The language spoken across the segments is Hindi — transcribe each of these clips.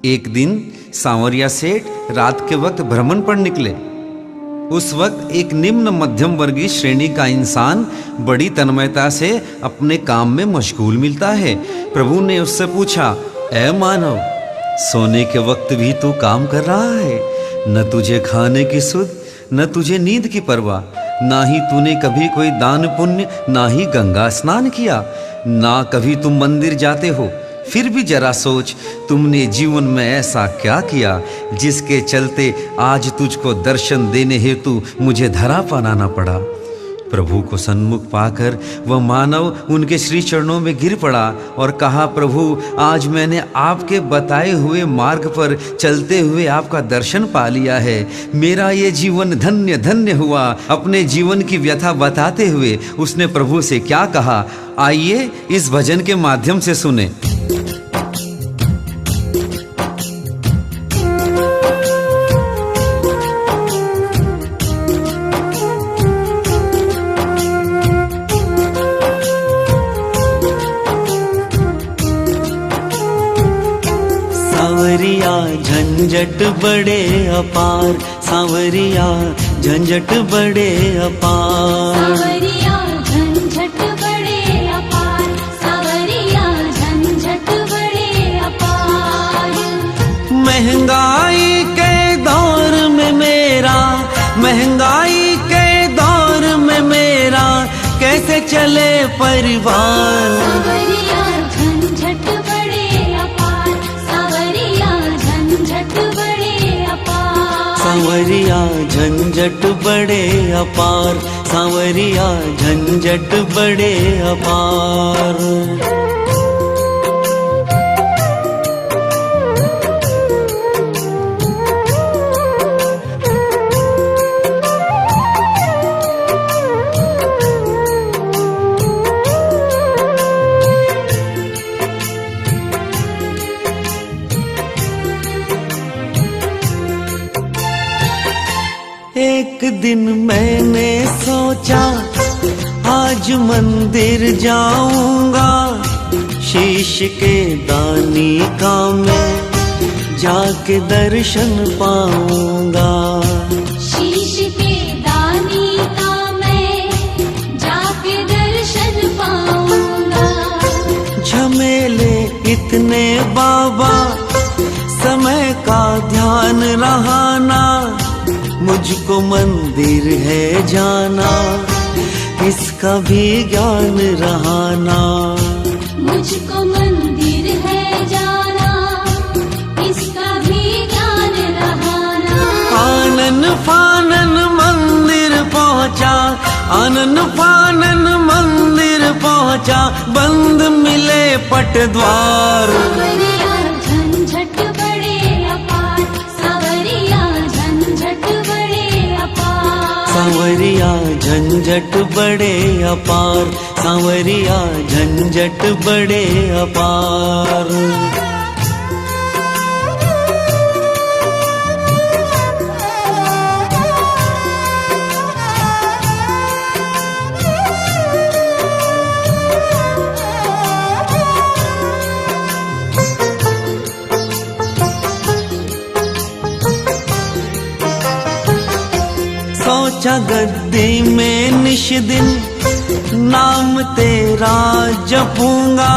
एक दिन सांवरिया सेठ रात के वक्त भ्रमण पर निकले। उस वक्त एक निम्न मध्यम वर्गीय श्रेणी का इंसान बड़ी तन्मयता से अपने काम में मशगूल मिलता है। प्रभु ने उससे पूछा, ऐ मानव, सोने के वक्त भी तू काम कर रहा है? न तुझे खाने की सुध, न तुझे नींद की परवाह, ना ही तूने कभी कोई दान पुण्य, ना ही गंगा स्नान किया, ना कभी तुम मंदिर जाते हो। फिर भी जरा सोच, तुमने जीवन में ऐसा क्या किया जिसके चलते आज तुझको दर्शन देने हेतु मुझे धरा पर आना पड़ा। प्रभु को सन्मुख पाकर वह मानव उनके श्री चरणों में गिर पड़ा और कहा, प्रभु, आज मैंने आपके बताए हुए मार्ग पर चलते हुए आपका दर्शन पा लिया है। मेरा ये जीवन धन्य धन्य हुआ। अपने जीवन की व्यथा बताते हुए उसने प्रभु से क्या कहा, आइए इस भजन के माध्यम से सुने। सांवरिया झंझट बड़े अपार, सांवरिया झंझट बड़े अपार। सांवरिया झंझट बड़े अपार, सांवरिया झंझट बड़े अपार। महंगाई के दौर में मेरा, महंगाई के दौर में मेरा कैसे चले परिवार। सांवरिया झंझट बड़े अपार, सांवरिया झंझट बड़े अपार। सांवरिया झंझट बड़े अपार, सांवरिया झंझट बड़े अपार। एक दिन मैंने सोचा आज मंदिर जाऊंगा, शीश के दानी का मैं जाके दर्शन पाऊंगा। शीश के दानी का मैं जाके दर्शन पाऊंगा। झमेले इतने बाबा, समय का ध्यान रहाना, मुझको मंदिर है जाना, इसका भी ज्ञान रहाना। मुझको मंदिर है जाना, इसका भी ज्ञान रहाना। आनन फानन मंदिर पहुंचा, आनन फानन मंदिर पहुंचा, बंद मिले पट द्वार। सांवरिया झंझट बड़े अपार, सांवरिया झंझट बड़े अपार। सांवरिया झंझट बड़े अपार, सांवरिया झंझट बड़े अपार। सोचा गद्दी में निश दिन नाम तेरा जपूंगा,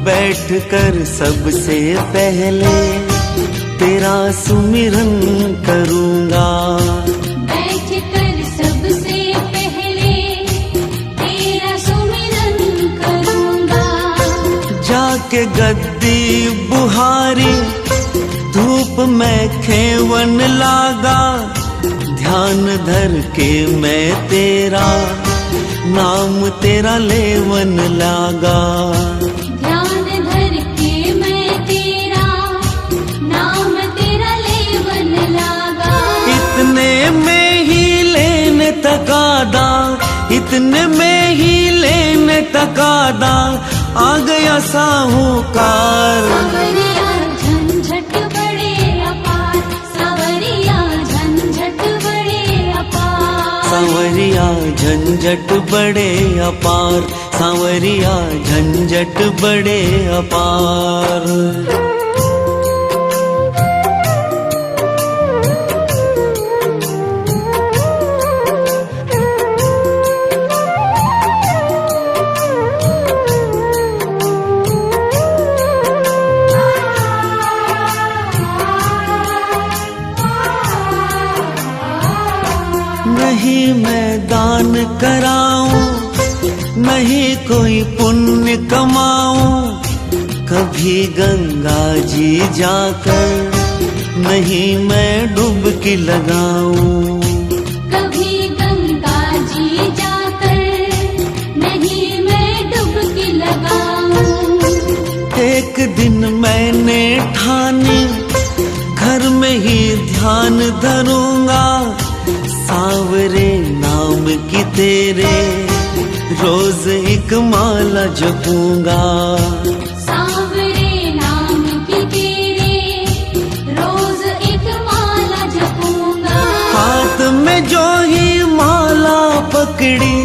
बैठ कर सबसे पहले तेरा सुमिरन करूंगा। बैठ कर सबसे पहले तेरा सुमिरन करूंगा। जाके गद्दी बुहारी, धूप में खेवन लागा, ध्यान धर के मैं तेरा नाम तेरा लेवन लागा। ध्यान धर के मैं तेरा नाम तेरा लेवन लागा। इतने में ही लेने तकादा, इतने में ही लेने तकादा, आ गया साहूकार। सांवरिया झंझट बड़े अपार, सांवरिया झंझट बड़े अपार। सांवरिया झंझट बड़े अपार, सांवरिया झंझट बड़े अपार। मैं दान कराऊं, नहीं कोई पुण्य कमाऊं, कभी गंगा जी जाकर नहीं मैं डुबकी लगाऊं। कभी गंगा जी जाकर नहीं मैं डुबकी लगाऊं। एक दिन मैंने ठानी घर में ही ध्यान धरूंगा, सांवरे नाम की तेरे रोज एक माला जपूंगा। सांवरे नाम की तेरे रोज एक माला जपूंगा। हाथ में जो ही माला पकड़ी,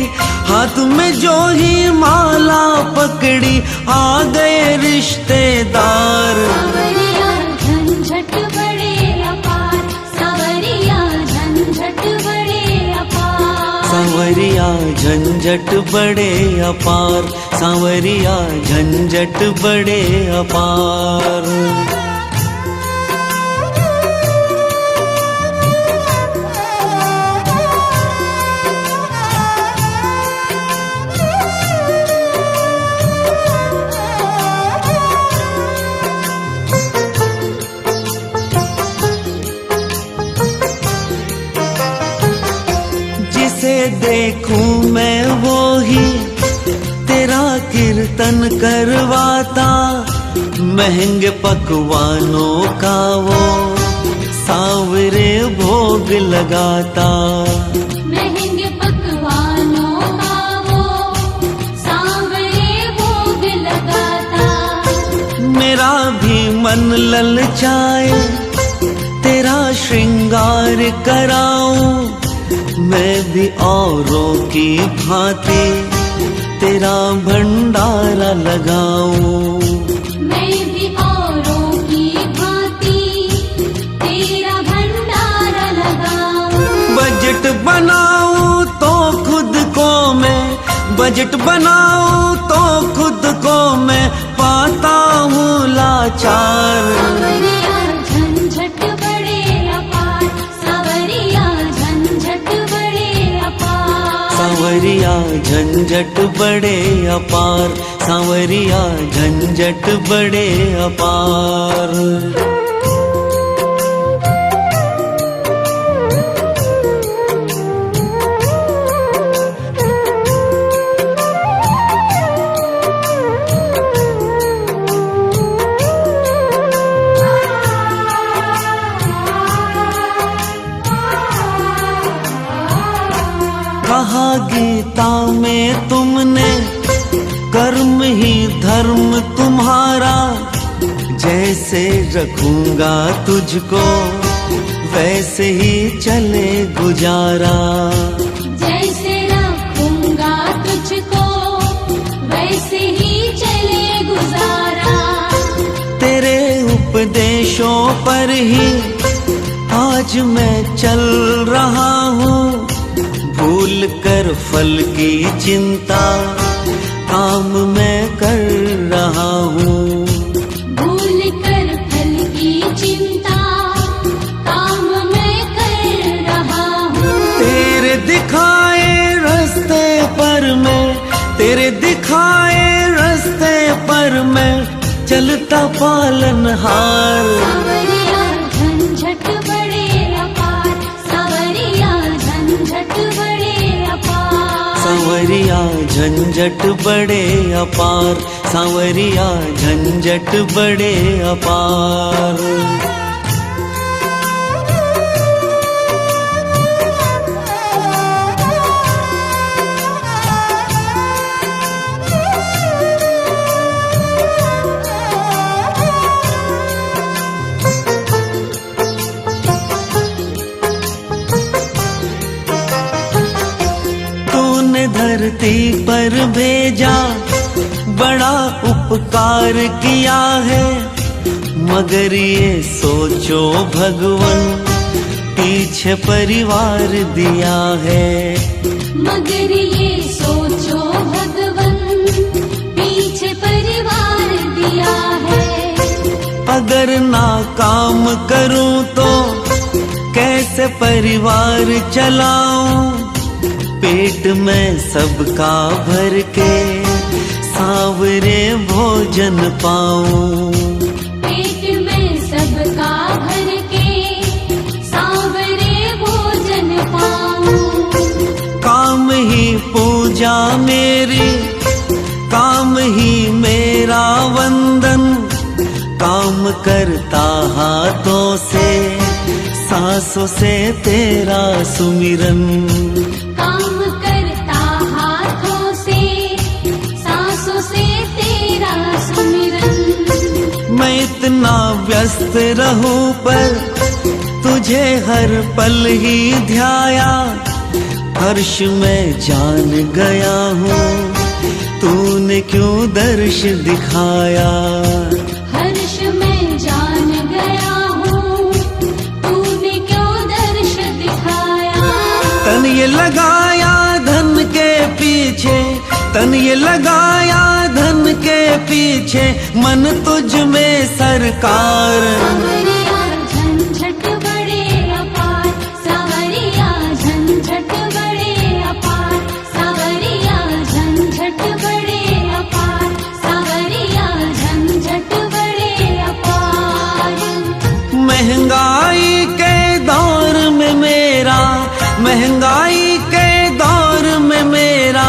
हाथ में जो ही माला पकड़ी, आ गए रिश्तेदार। सांवरिया झंझट बड़े अपार, सांवरिया झंझट बड़े अपार। सांवरिया झंझट बड़े अपार, सांवरिया झंझट बड़े अपार। जिसे देखूं मैं वो ही तेरा कीर्तन करवाता, महंगे पकवानों का वो सांवरे भोग लगाता। महंगे पकवानों का वो सांवरे भोग लगाता। मेरा भी मन ललचाए तेरा श्रृंगार कराऊं, मैं भी औरों की भांति तेरा भंडारा लगाऊं। मैं भी औरों की भांति तेरा भंडारा लगाऊं। बजट बनाऊं तो खुद को मैं, बजट बनाऊं तो खुद को मैं पाता हूँ लाचार। सांवरिया झंझट बड़े अपार, सांवरिया झंझट बड़े अपार। सांवरिया झंझट बड़े अपार, सांवरिया झंझट बड़े अपार। कहा गीता में तुमने कर्म ही धर्म तुम्हारा, जैसे रखूंगा तुझको वैसे ही चले गुजारा। जैसे रखूंगा तुझको वैसे ही चले गुजारा। तेरे उपदेशों पर ही आज मैं चल रहा हूँ, भूल कर फल की चिंता काम मैं कर रहा हूँ। भूल कर फल की चिंता काम मैं कर रहा हूँ। तेरे दिखाए रास्ते पर मैं, तेरे दिखाए रास्ते पर मैं चलता पालनहार। सांवरिया झंझट बड़े अपार, सांवरिया झंझट बड़े अपार। सांवरिया झंझट बड़े अपार, सांवरिया झंझट बड़े अपार। धरती पर भेजा बड़ा उपकार किया है, मगर ये सोचो भगवन पीछे परिवार दिया है। मगर ये सोचो भगवन पीछे परिवार दिया है। अगर नाकाम करूं तो कैसे परिवार चलाऊं, पेट में सबका भर के सांवरे भोजन पाऊं। पेट में सबका भर के सांवरे भोजन पाऊं। काम ही पूजा मेरी, काम ही मेरा वंदन, काम करता हाथों से, सांसों से तेरा सुमिरन। काम करता हाथों से, सांसों से तेरा सुमिरन। मैं इतना व्यस्त रहूं पर तुझे हर पल ही ध्याया, हर्ष में जान गया हूँ तूने क्यों दर्श दिखाया। हर्ष में जान गया हूँ तूने क्यों दर्श दिखाया। तन ये लगाया धन के पीछे, तन ये लगाया धन के पीछे, मन तुझ में सरकार। सांवरिया झंझट बड़े अपार, सांवरिया झंझट बड़े अपार, सांवरिया झंझट बड़े अपार, सांवरिया झंझट बड़े अपार। महंगाई के दौर में मेरा, महंगाई के दौर में मेरा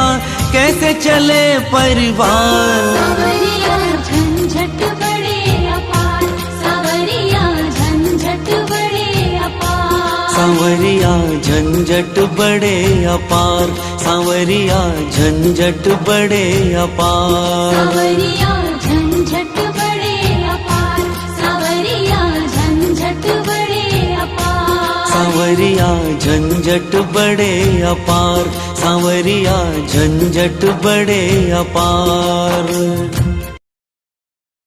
कैसे चले परिवार। सांवरिया झंझट बड़े अपार, सांवरिया झंझट बड़े अपार। सांवरिया झंझट बड़े अपार, सांवरिया झंझट बड़े अपार। सांवरिया झंझट बड़े अपार, सांवरिया झंझट बड़े अपार। सांवरिया झंझट बड़े अपार, सांवरिया झंझट बड़े अपार।